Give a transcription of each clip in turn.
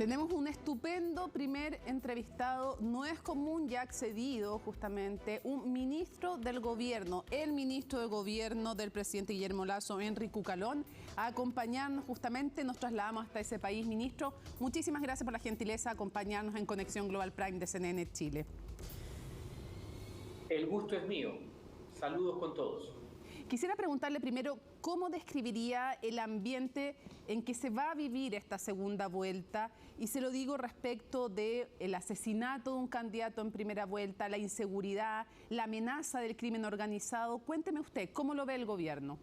Tenemos un estupendo primer entrevistado. No es común, ya ha accedido justamente un ministro del gobierno, el ministro de gobierno del presidente Guillermo Lasso, Henry Cucalón, a acompañarnos justamente. Nos trasladamos hasta ese país. Ministro, muchísimas gracias por la gentileza de acompañarnos en Conexión Global Prime de CNN Chile. El gusto es mío. Saludos con todos. Quisiera preguntarle primero, ¿cómo describiría el ambiente en que se va a vivir esta segunda vuelta? Y se lo digo respecto del asesinato de un candidato en primera vuelta, la inseguridad, la amenaza del crimen organizado. Cuénteme usted, ¿cómo lo ve el gobierno?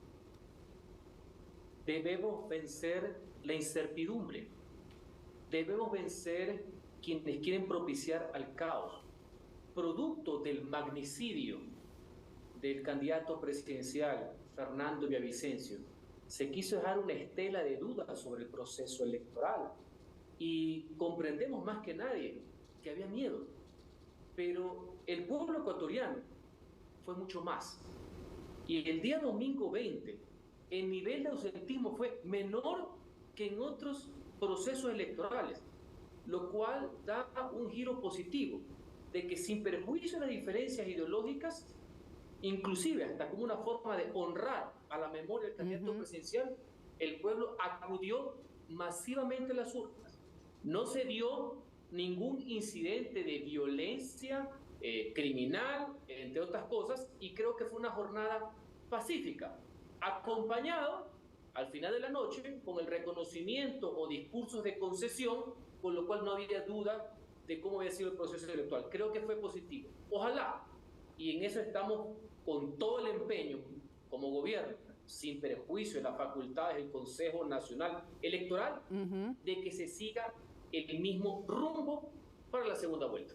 Debemos vencer la incertidumbre. Debemos vencer quienes quieren propiciar al caos. Producto del magnicidio del candidato presidencial Fernando Villavicencio, se quiso dejar una estela de dudas sobre el proceso electoral y comprendemos más que nadie que había miedo, pero el pueblo ecuatoriano fue mucho más. Y el día domingo 20, el nivel de ausentismo fue menor que en otros procesos electorales, lo cual da un giro positivo de que, sin perjuicio de las diferencias ideológicas, inclusive hasta como una forma de honrar a la memoria del candidato presidencial, el pueblo acudió masivamente a las urnas. No se dio ningún incidente de violencia criminal, entre otras cosas, y creo que fue una jornada pacífica, acompañado al final de la noche con el reconocimiento o discursos de concesión, con lo cual no había duda de cómo había sido el proceso electoral. Creo que fue positivo. Ojalá, y en eso estamos con todo el empeño como gobierno, sin perjuicio de las facultades del Consejo Nacional Electoral, de que se siga el mismo rumbo para la segunda vuelta.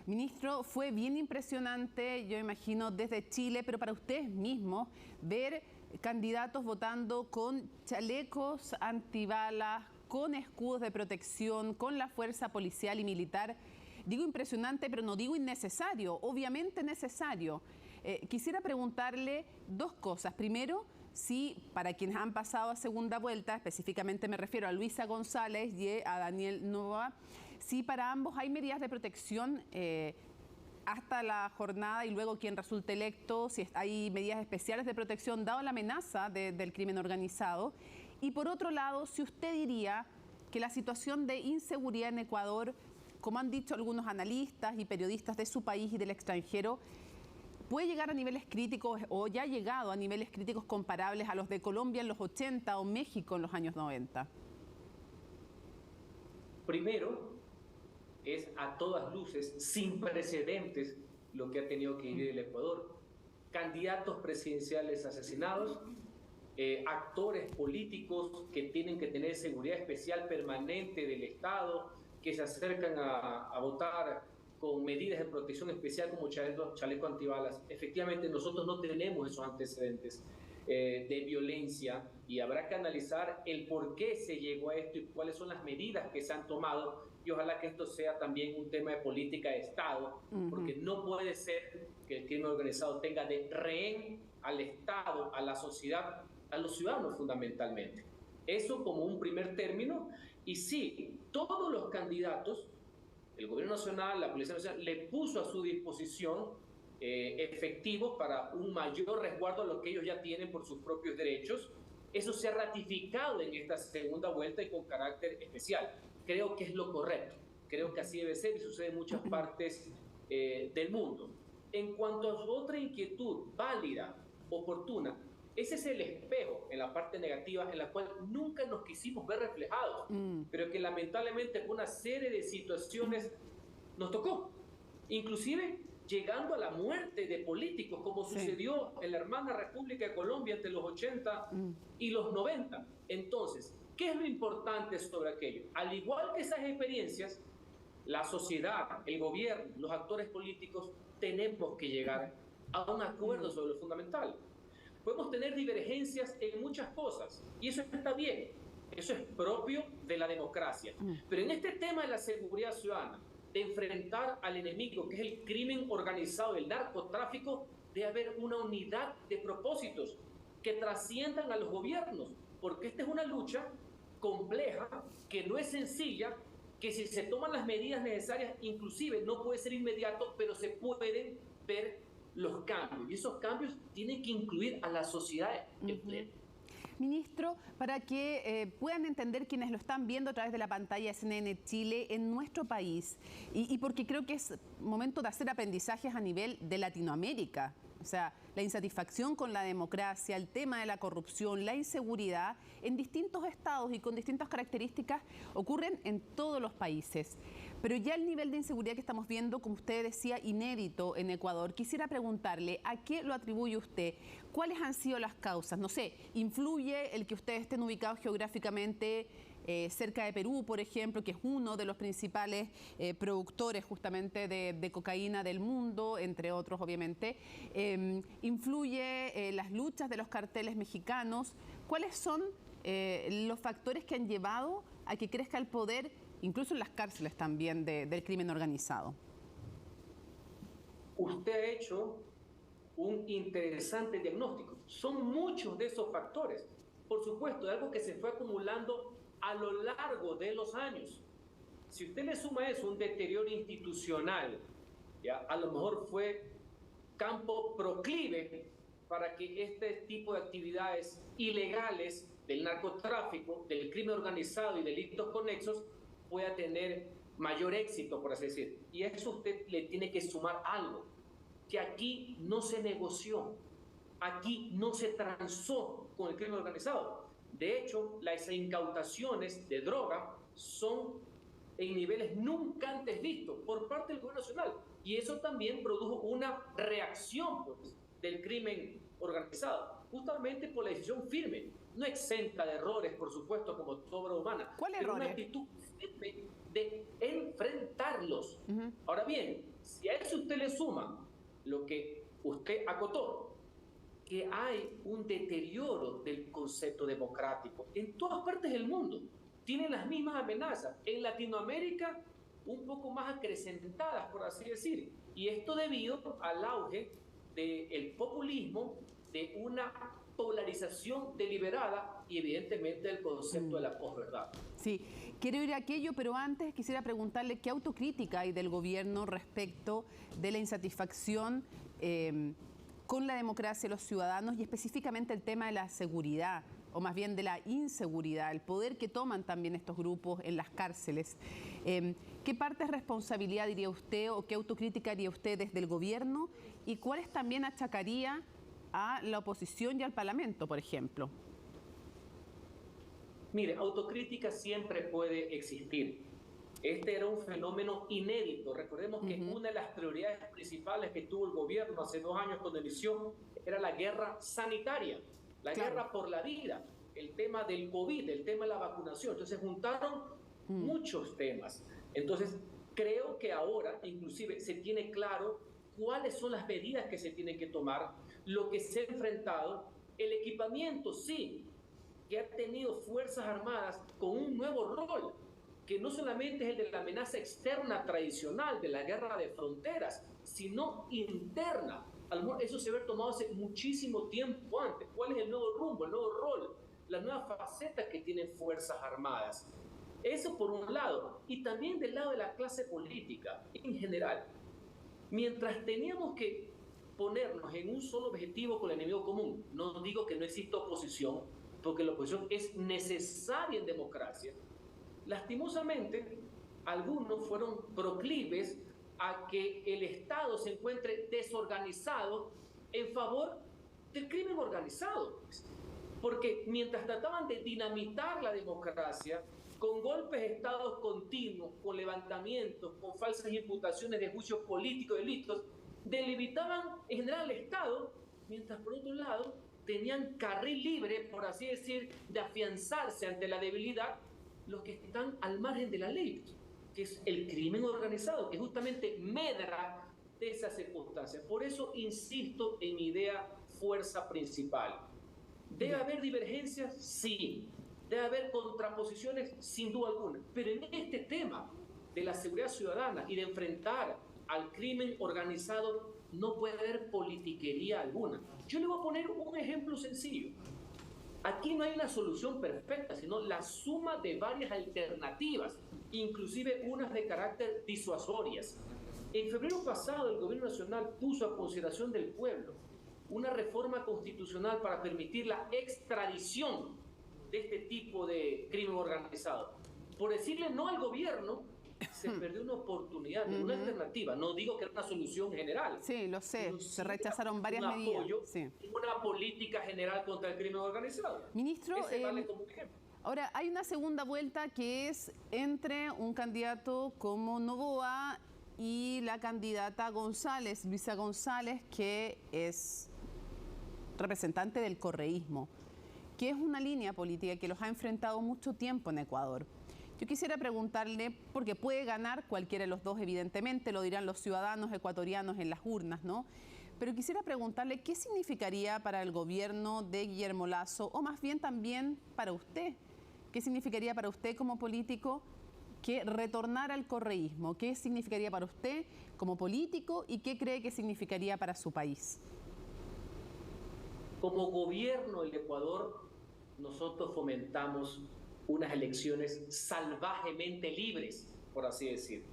Ministro, fue bien impresionante, yo imagino, desde Chile, pero para ustedes mismos, ver candidatos votando con chalecos antibalas, con escudos de protección, con la fuerza policial y militar. Digo impresionante, pero no digo innecesario, obviamente necesario. Quisiera preguntarle dos cosas. Primero, si para quienes han pasado a segunda vuelta, específicamente me refiero a Luisa González y a Daniel Noboa, si para ambos hay medidas de protección hasta la jornada y luego quien resulte electo, si hay medidas especiales de protección dado la amenaza del crimen organizado. Y por otro lado, si usted diría que la situación de inseguridad en Ecuador, como han dicho algunos analistas y periodistas de su país y del extranjero, puede llegar a niveles críticos o ya ha llegado a niveles críticos comparables a los de Colombia en los 80 o México en los años 90. Primero, es a todas luces sin precedentes lo que ha tenido que vivir el Ecuador. Candidatos presidenciales asesinados, actores políticos que tienen que tener seguridad especial permanente del Estado, que se acercan a votar con medidas de protección especial como chaleco antibalas. Efectivamente, nosotros no tenemos esos antecedentes de violencia y habrá que analizar el por qué se llegó a esto y cuáles son las medidas que se han tomado, y ojalá que esto sea también un tema de política de Estado, porque no puede ser que el crimen organizado tenga de rehén al Estado, a la sociedad, a los ciudadanos fundamentalmente. Eso como un primer término. Y sí, todos los candidatos, el gobierno nacional, la Policía Nacional, le puso a su disposición efectivos para un mayor resguardo a lo que ellos ya tienen por sus propios derechos. Eso se ha ratificado en esta segunda vuelta y con carácter especial. Creo que es lo correcto. Creo que así debe ser y sucede en muchas partes del mundo. En cuanto a otra inquietud válida, oportuna, ese es el espejo en la parte negativa en la cual nunca nos quisimos ver reflejados, pero que lamentablemente por una serie de situaciones nos tocó, inclusive llegando a la muerte de políticos, como sucedió en la hermana República de Colombia entre los 80 y los 90. Entonces, ¿qué es lo importante sobre aquello? Al igual que esas experiencias, la sociedad, el gobierno, los actores políticos, tenemos que llegar a un acuerdo sobre lo fundamental. Podemos tener divergencias en muchas cosas y eso está bien, eso es propio de la democracia. Pero en este tema de la seguridad ciudadana, de enfrentar al enemigo, que es el crimen organizado, el narcotráfico, debe haber una unidad de propósitos que trasciendan a los gobiernos, porque esta es una lucha compleja, que no es sencilla, que si se toman las medidas necesarias, inclusive no puede ser inmediato, pero se pueden ver los cambios. Y esos cambios tienen que incluir a la sociedad en pleno. Ministro, para que puedan entender quienes lo están viendo a través de la pantalla de CNN Chile en nuestro país, y porque creo que es momento de hacer aprendizajes a nivel de Latinoamérica. O sea, la insatisfacción con la democracia, el tema de la corrupción, la inseguridad, en distintos estados y con distintas características ocurren en todos los países. Pero ya el nivel de inseguridad que estamos viendo, como usted decía, inédito en Ecuador, quisiera preguntarle, ¿a qué lo atribuye usted? ¿Cuáles han sido las causas? No sé, ¿influye el que ustedes estén ubicados geográficamente cerca de Perú, por ejemplo, que es uno de los principales productores justamente de cocaína del mundo, entre otros, obviamente? ¿Influye las luchas de los carteles mexicanos? ¿Cuáles son los factores que han llevado a que crezca el poder, incluso en las cárceles también, del crimen organizado? Usted ha hecho un interesante diagnóstico. Son muchos de esos factores. Por supuesto, de algo que se fue acumulando a lo largo de los años. Si usted le suma eso, un deterioro institucional, ¿ya? A lo mejor fue campo proclive para que este tipo de actividades ilegales del narcotráfico, del crimen organizado y delitos conexos pueda tener mayor éxito, por así decir. Y a eso usted le tiene que sumar algo, que aquí no se negoció, aquí no se transó con el crimen organizado. De hecho, las incautaciones de droga son en niveles nunca antes vistos por parte del gobierno nacional. Y eso también produjo una reacción, pues, del crimen organizado, justamente por la decisión firme, no exenta de errores, por supuesto, como toda obra humana, pero una actitud firme de enfrentarlos. Ahora bien, si a eso usted le suma lo que usted acotó, que hay un deterioro del concepto democrático en todas partes del mundo, tienen las mismas amenazas. En Latinoamérica, un poco más acrecentadas, por así decir. Y esto debido al auge del populismo, de una polarización deliberada y evidentemente del concepto de la posverdad. Sí, quiero ir a aquello, pero antes quisiera preguntarle qué autocrítica hay del gobierno respecto de la insatisfacción con la democracia de los ciudadanos y específicamente el tema de la seguridad, o más bien de la inseguridad, el poder que toman también estos grupos en las cárceles. ¿Qué parte es responsabilidad, diría usted, o qué autocrítica haría usted desde el gobierno? ¿Y cuáles también achacaría a la oposición y al Parlamento, por ejemplo? Mire, autocrítica siempre puede existir. Este era un fenómeno inédito. Recordemos que una de las prioridades principales que tuvo el gobierno hace 2 años cuando inició era la guerra sanitaria, la guerra por la vida, el tema del COVID, el tema de la vacunación. Entonces se juntaron muchos temas. Entonces creo que ahora inclusive se tiene claro cuáles son las medidas que se tienen que tomar, lo que se ha enfrentado, el equipamiento, sí, que ha tenido Fuerzas Armadas con un nuevo rol, que no solamente es el de la amenaza externa tradicional, de la guerra de fronteras, sino interna. A lo mejor eso se había tomado hace muchísimo tiempo antes. ¿Cuál es el nuevo rumbo, el nuevo rol, la nueva faceta que tienen Fuerzas Armadas? Eso por un lado. Y también del lado de la clase política en general. Mientras teníamos que ponernos en un solo objetivo con el enemigo común, no digo que no exista oposición, porque la oposición es necesaria en democracia, lastimosamente, algunos fueron proclives a que el Estado se encuentre desorganizado en favor del crimen organizado. Porque mientras trataban de dinamitar la democracia, con golpes de Estado continuos, con levantamientos, con falsas imputaciones de juicios políticos, delitos, delimitaban en general el Estado, mientras por otro lado tenían carril libre, por así decir, de afianzarse ante la debilidad los que están al margen de la ley, que es el crimen organizado, que justamente medra de esas circunstancias. Por eso insisto en mi idea fuerza principal. ¿Debe haber divergencias? Sí. ¿Debe haber contraposiciones? Sin duda alguna. Pero en este tema de la seguridad ciudadana y de enfrentar al crimen organizado no puede haber politiquería alguna. Yo le voy a poner un ejemplo sencillo. Aquí no hay una solución perfecta, sino la suma de varias alternativas, inclusive unas de carácter disuasorias. En febrero pasado, el Gobierno Nacional puso a consideración del pueblo una reforma constitucional para permitir la extradición de este tipo de crimen organizado. Por decirle no al gobierno, se perdió una oportunidad, una alternativa. No digo que era una solución general. Sí, lo sé. Se rechazaron varias medidas. Apoyo, sí. Una política general contra el crimen organizado. Ministro, vale como ejemplo. Ahora, hay una segunda vuelta que es entre un candidato como Noboa y la candidata González, Luisa González, que es representante del correísmo, que es una línea política que los ha enfrentado mucho tiempo en Ecuador. Yo quisiera preguntarle, porque puede ganar cualquiera de los dos, evidentemente, lo dirán los ciudadanos ecuatorianos en las urnas, ¿no? Pero quisiera preguntarle qué significaría para el gobierno de Guillermo Lasso, o más bien también para usted. ¿Qué significaría para usted como político que retornara al correísmo? ¿Qué significaría para usted como político y qué cree que significaría para su país? Como gobierno del Ecuador, nosotros fomentamos unas elecciones salvajemente libres, por así decir,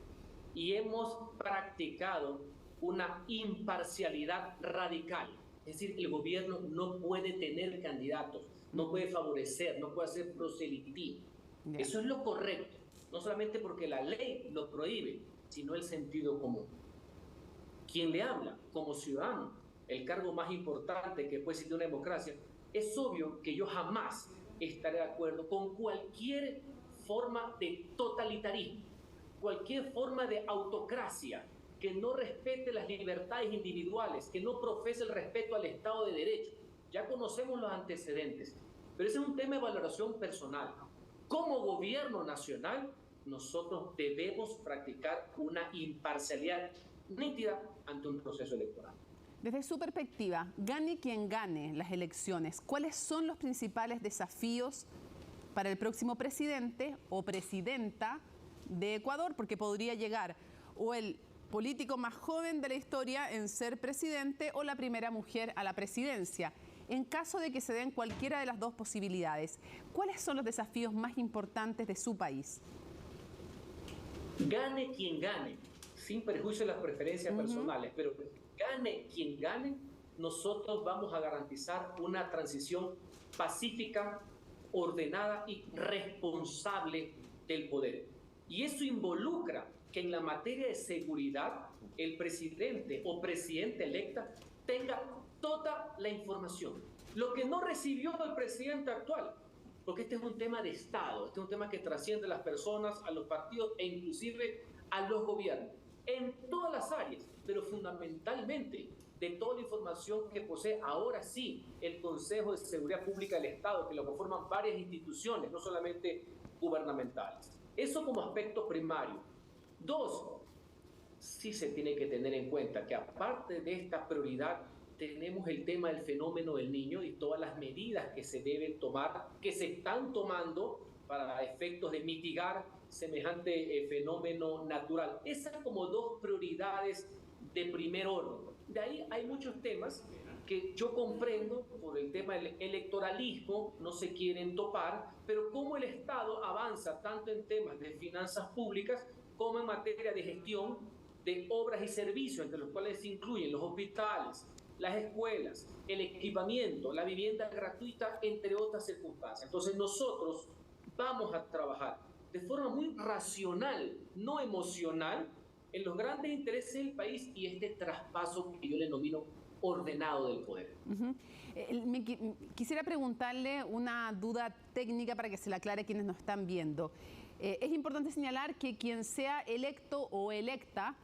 y hemos practicado una imparcialidad radical. Es decir, el gobierno no puede tener candidatos, no puede favorecer, no puede hacer proselitismo. Eso es lo correcto, no solamente porque la ley lo prohíbe, sino el sentido común. Quien le habla como ciudadano, el cargo más importante que puede existir en una democracia, es obvio que yo jamás estaré de acuerdo con cualquier forma de totalitarismo, cualquier forma de autocracia que no respete las libertades individuales, que no profese el respeto al Estado de Derecho. Ya conocemos los antecedentes, pero ese es un tema de valoración personal. Como gobierno nacional, nosotros debemos practicar una imparcialidad nítida ante un proceso electoral. Desde su perspectiva, gane quien gane las elecciones, ¿cuáles son los principales desafíos para el próximo presidente o presidenta de Ecuador? Porque podría llegar o el político más joven de la historia en ser presidente o la primera mujer a la presidencia. En caso de que se den cualquiera de las dos posibilidades, ¿cuáles son los desafíos más importantes de su país? Gane quien gane, sin perjuicio de las preferencias personales, pero gane quien gane, nosotros vamos a garantizar una transición pacífica, ordenada y responsable del poder. Y eso involucra que en la materia de seguridad el presidente o presidenta electa tenga toda la información. Lo que no recibió el presidente actual, porque este es un tema de Estado, este es un tema que trasciende a las personas, a los partidos e inclusive a los gobiernos, en todas las áreas, pero fundamentalmente de toda la información que posee ahora sí el Consejo de Seguridad Pública del Estado, que lo conforman varias instituciones, no solamente gubernamentales. Eso como aspecto primario. Dos, sí se tiene que tener en cuenta que aparte de esta prioridad, tenemos el tema del fenómeno del niño y todas las medidas que se deben tomar, que se están tomando para efectos de mitigar semejante fenómeno natural. Esas como dos prioridades de primer orden. De ahí hay muchos temas que yo comprendo por el tema del electoralismo, no se quieren topar, pero cómo el Estado avanza tanto en temas de finanzas públicas como en materia de gestión de obras y servicios, entre los cuales se incluyen los hospitales, las escuelas, el equipamiento, la vivienda gratuita, entre otras circunstancias. Entonces nosotros vamos a trabajar de forma muy racional, no emocional, en los grandes intereses del país y este traspaso que yo le denomino ordenado del poder. Quisiera preguntarle una duda técnica para que se la aclare a quienes nos están viendo. Es importante señalar que quien sea electo o electa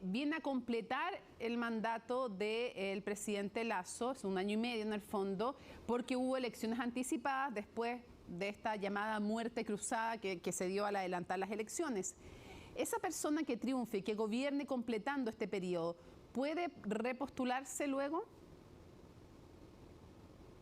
viene a completar el mandato del presidente Lasso, es 1 año y medio en el fondo, porque hubo elecciones anticipadas después de esta llamada muerte cruzada que se dio al adelantar las elecciones. Esa persona que triunfe, que gobierne completando este periodo, ¿puede repostularse luego?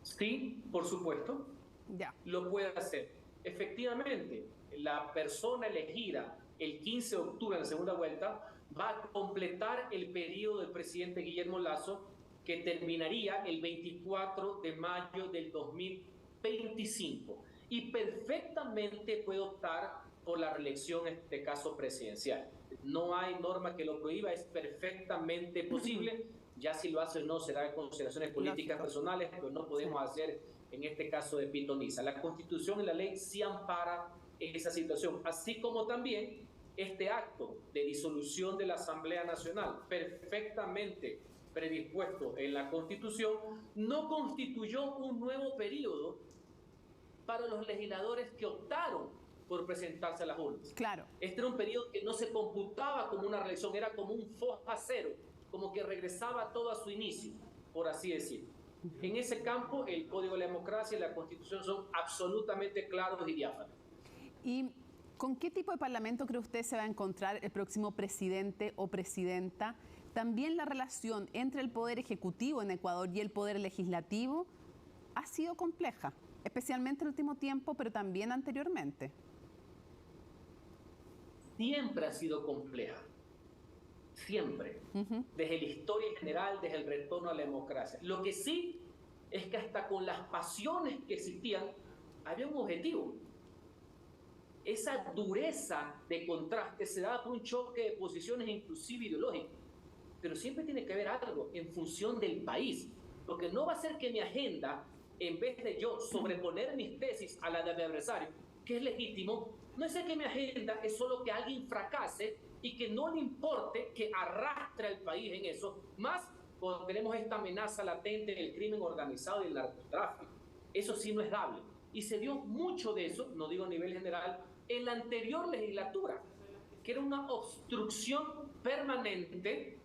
Sí, por supuesto. Ya. Lo puede hacer. Efectivamente, la persona elegida el 15 de octubre en la segunda vuelta va a completar el periodo del presidente Guillermo Lasso, que terminaría el 24 de mayo del 2030. 25 y perfectamente puede optar por la reelección, en este caso presidencial. No hay norma que lo prohíba, es perfectamente posible. Ya si lo hace o no será de consideraciones políticas personales, pero no podemos hacer en este caso de pitoniza. La Constitución y la ley sí ampara esa situación, así como también este acto de disolución de la Asamblea Nacional, perfectamente predispuesto en la Constitución, no constituyó un nuevo periodo para los legisladores que optaron por presentarse a las urnas. Claro. Este era un periodo que no se computaba como una reelección, era como un foja cero, como que regresaba todo a su inicio, por así decirlo. En ese campo, el Código de la Democracia y la Constitución son absolutamente claros y diáfanos. ¿Y con qué tipo de parlamento cree usted se va a encontrar el próximo presidente o presidenta? También la relación entre el Poder Ejecutivo en Ecuador y el Poder Legislativo ha sido compleja, especialmente en el último tiempo, pero también anteriormente. Siempre ha sido compleja. Siempre. Desde la historia en general, desde el retorno a la democracia. Lo que sí es que hasta con las pasiones que existían, había un objetivo. Esa dureza de contraste se daba por un choque de posiciones, inclusive ideológicas. Pero siempre tiene que haber algo en función del país. Porque no va a ser que mi agenda, en vez de yo sobreponer mis tesis a la de mi adversario, que es legítimo, no es que mi agenda es solo que alguien fracase y que no le importe que arrastre al país en eso, más cuando tenemos esta amenaza latente del crimen organizado y el narcotráfico. Eso sí no es dable. Y se dio mucho de eso, no digo a nivel general, en la anterior legislatura, que era una obstrucción permanente,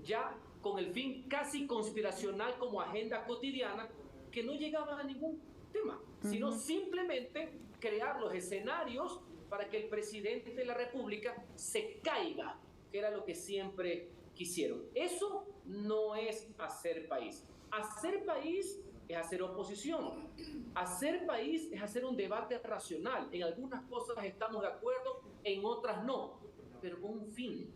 ya con el fin casi conspiracional como agenda cotidiana, que no llegaba a ningún tema, sino simplemente crear los escenarios para que el presidente de la República se caiga, que era lo que siempre quisieron. Eso no es hacer país. Hacer país es hacer oposición. Hacer país es hacer un debate racional. En algunas cosas estamos de acuerdo, en otras no, pero con un fin,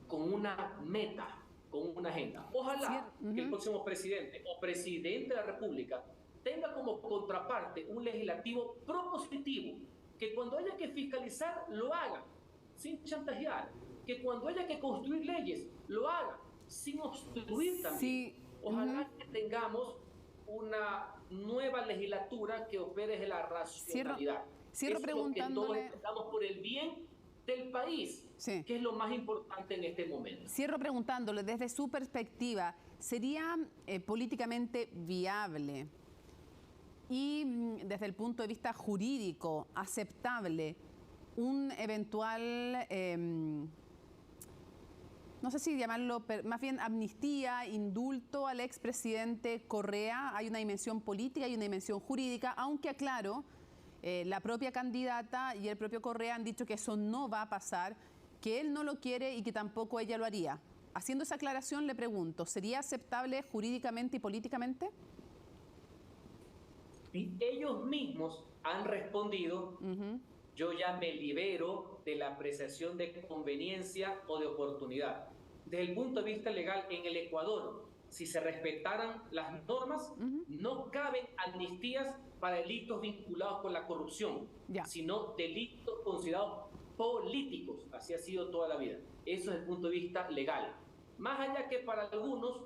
con una meta, con una agenda. Ojalá que el próximo presidente o presidente de la República tenga como contraparte un legislativo propositivo, que cuando haya que fiscalizar, lo haga, sin chantajear, que cuando haya que construir leyes, lo haga, sin obstruir también. Sí. Ojalá que tengamos una nueva legislatura que opere desde la racionalidad. Cierro preguntándole... Es lo que todos estamos por el bien del país, que es lo más importante en este momento. Cierro preguntándole, desde su perspectiva, ¿sería políticamente viable y desde el punto de vista jurídico aceptable un eventual, no sé si llamarlo, más bien amnistía, indulto al expresidente Correa? Hay una dimensión política y una dimensión jurídica, aunque aclaro, la propia candidata y el propio Correa han dicho que eso no va a pasar, que él no lo quiere y que tampoco ella lo haría. Haciendo esa aclaración, le pregunto, ¿sería aceptable jurídicamente y políticamente? Y ellos mismos han respondido, yo ya me libero de la apreciación de conveniencia o de oportunidad. Desde el punto de vista legal, en el Ecuador, si se respetaran las normas, no caben amnistías para delitos vinculados con la corrupción, sino delitos considerados políticos. Así ha sido toda la vida. Eso es el punto de vista legal. Más allá que para algunos,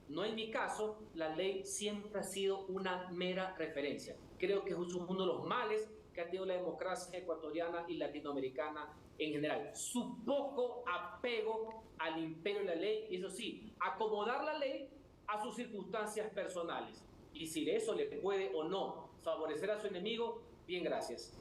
no en mi caso, la ley siempre ha sido una mera referencia. Creo que es uno de los males que ha tenido la democracia ecuatoriana y latinoamericana en general. Su poco apego al imperio de la ley, y eso sí, acomodar la ley a sus circunstancias personales. Y si eso le puede o no favorecer a su enemigo, bien, gracias.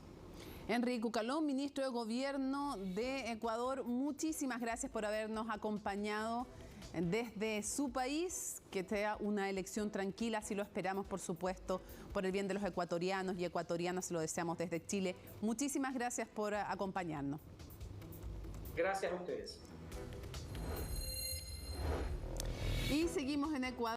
Enrique Cucalón, ministro de Gobierno de Ecuador, muchísimas gracias por habernos acompañado desde su país. Que sea una elección tranquila, así lo esperamos, por supuesto, por el bien de los ecuatorianos y ecuatorianas, lo deseamos desde Chile. Muchísimas gracias por acompañarnos. Gracias a ustedes. Y seguimos en Ecuador.